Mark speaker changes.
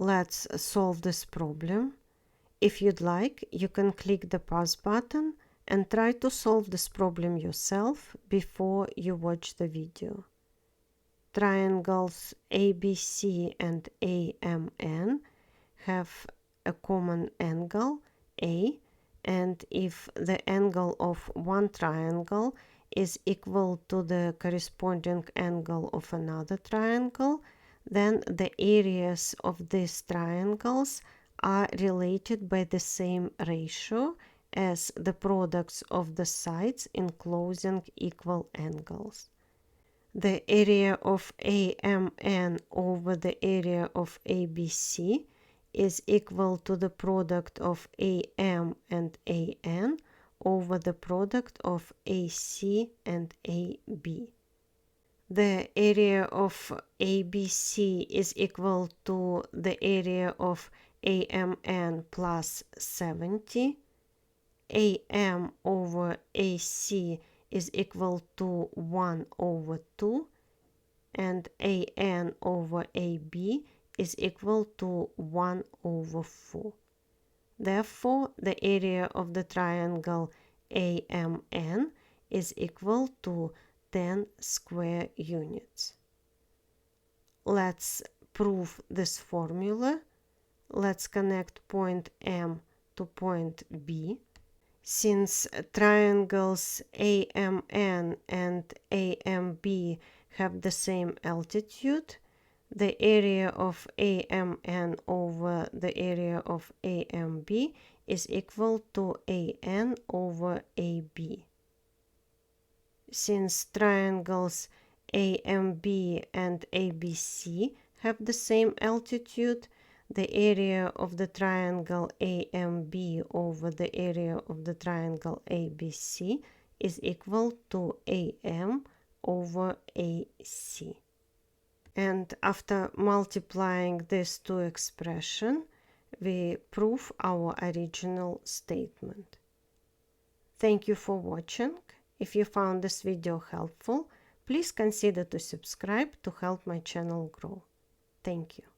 Speaker 1: let's solve this problem. If you'd like, you can click the pause button and try to solve this problem yourself before you watch the video. Triangles ABC and AMN have a common angle A, and if the angle of one triangle is equal to the corresponding angle of another triangle, then the areas of these triangles are related by the same ratio as the products of the sides enclosing equal angles. The area of AMN over the area of ABC is equal to the product of AM and AN over the product of AC and AB. The area of ABC is equal to the area of AMN plus 70. AM over AC is equal to 1 over 2, and AN over AB is equal to 1 over 4. Therefore, the area of the triangle AMN is equal to 10 square units. Let's prove this formula. Let's connect point M to point B. Since triangles AMN and AMB have the same altitude, the area of AMN over the area of AMB is equal to AN over AB. Since triangles AMB and ABC have the same altitude, the area of the triangle AMB over the area of the triangle ABC is equal to AM over AC. And after multiplying these two expressions, we prove our original statement. Thank you for watching. If you found this video helpful, please consider to subscribe to help my channel grow. Thank you.